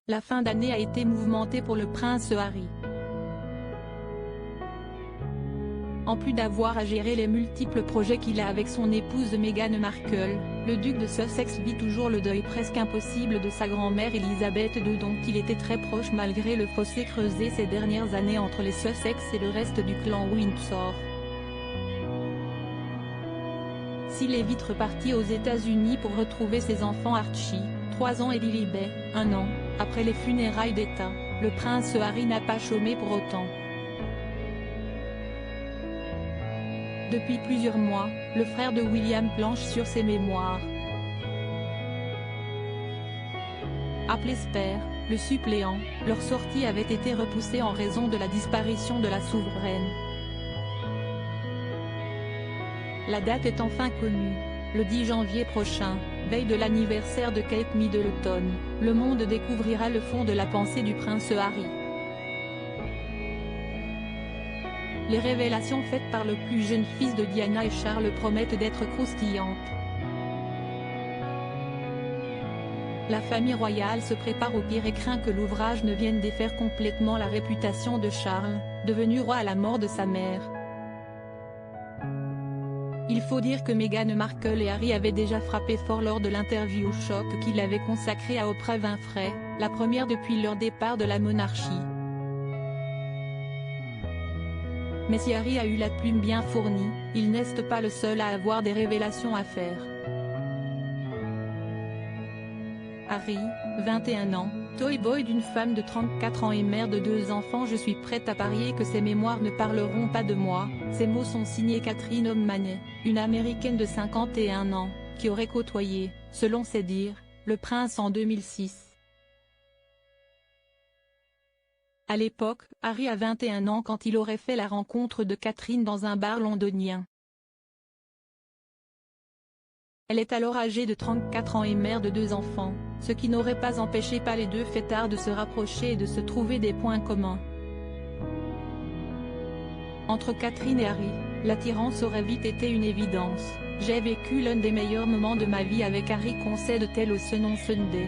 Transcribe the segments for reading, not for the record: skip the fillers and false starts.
La fin d'année a été mouvementée pour le prince Harry. En plus d'avoir à gérer les multiples projets qu'il a avec son épouse Meghan Markle, le duc de Sussex vit toujours le deuil presque impossible de sa grand-mère Elisabeth II dont il était très proche malgré le fossé creusé ces dernières années entre les Sussex et le reste du clan Windsor. S'il est vite reparti aux États-Unis pour retrouver ses enfants Archie, 3 ans et Lilibet, 1 an, après les funérailles d'État, le prince Harry n'a pas chômé pour autant. Depuis plusieurs mois, le frère de William planche sur ses mémoires. Appelé Spare, le suppléant, leur sortie avait été repoussée en raison de la disparition de la souveraine. La date est enfin connue. Le 10 janvier prochain, veille de l'anniversaire de Kate Middleton, le monde découvrira le fond de la pensée du prince Harry. Les révélations faites par le plus jeune fils de Diana et Charles promettent d'être croustillantes. La famille royale se prépare au pire et craint que l'ouvrage ne vienne défaire complètement la réputation de Charles, devenu roi à la mort de sa mère. Il faut dire que Meghan Markle et Harry avaient déjà frappé fort lors de l'interview choc qu'il avait consacrée à Oprah Winfrey, la première depuis leur départ de la monarchie. Mais si Harry a eu la plume bien fournie, il n'est pas le seul à avoir des révélations à faire. Harry, 21 ans, toy boy d'une femme de 34 ans et mère de 2 enfants. Je suis prête à parier que ces mémoires ne parleront pas de moi. Ces mots sont signés Catherine O'Mahony, une américaine de 51 ans, qui aurait côtoyé, selon ses dires, le prince en 2006. À l'époque, Harry a 21 ans quand il aurait fait la rencontre de Catherine dans un bar londonien. Elle est alors âgée de 34 ans et mère de 2 enfants, ce qui n'aurait pas empêché les deux fêtards de se rapprocher et de se trouver des points communs. Entre Catherine et Harry, l'attirance aurait vite été une évidence. « J'ai vécu l'un des meilleurs moments de ma vie avec Harry », concède-t-elle au Sun on Sunday.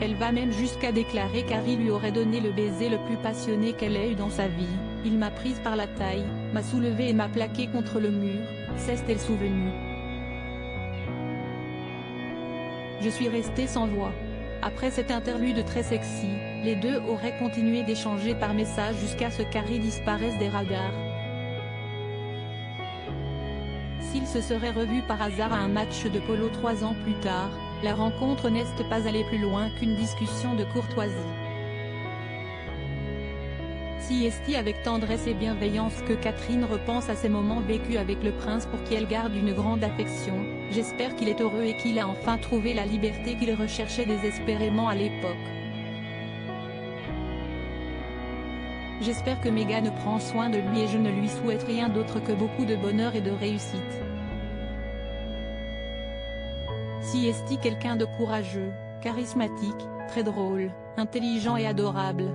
Elle va même jusqu'à déclarer qu'Harry lui aurait donné le baiser le plus passionné qu'elle ait eu dans sa vie. « Il m'a prise par la taille, m'a soulevée et m'a plaquée contre le mur », s'est-elle souvenue. Je suis restée sans voix. Après cette interlude très sexy, les deux auraient continué d'échanger par message jusqu'à ce qu'Harry disparaisse des radars. S'ils se seraient revus par hasard à un match de polo 3 ans plus tard, la rencontre n'est pas allée plus loin qu'une discussion de courtoisie. Si est avec tendresse et bienveillance que Catherine repense à ces moments vécus avec le prince pour qui elle garde une grande affection, j'espère qu'il est heureux et qu'il a enfin trouvé la liberté qu'il recherchait désespérément à l'époque. J'espère que Meghan prend soin de lui et je ne lui souhaite rien d'autre que beaucoup de bonheur et de réussite. Si est quelqu'un de courageux, charismatique, très drôle, intelligent et adorable.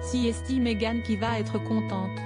Si est Meghan qui va être contente.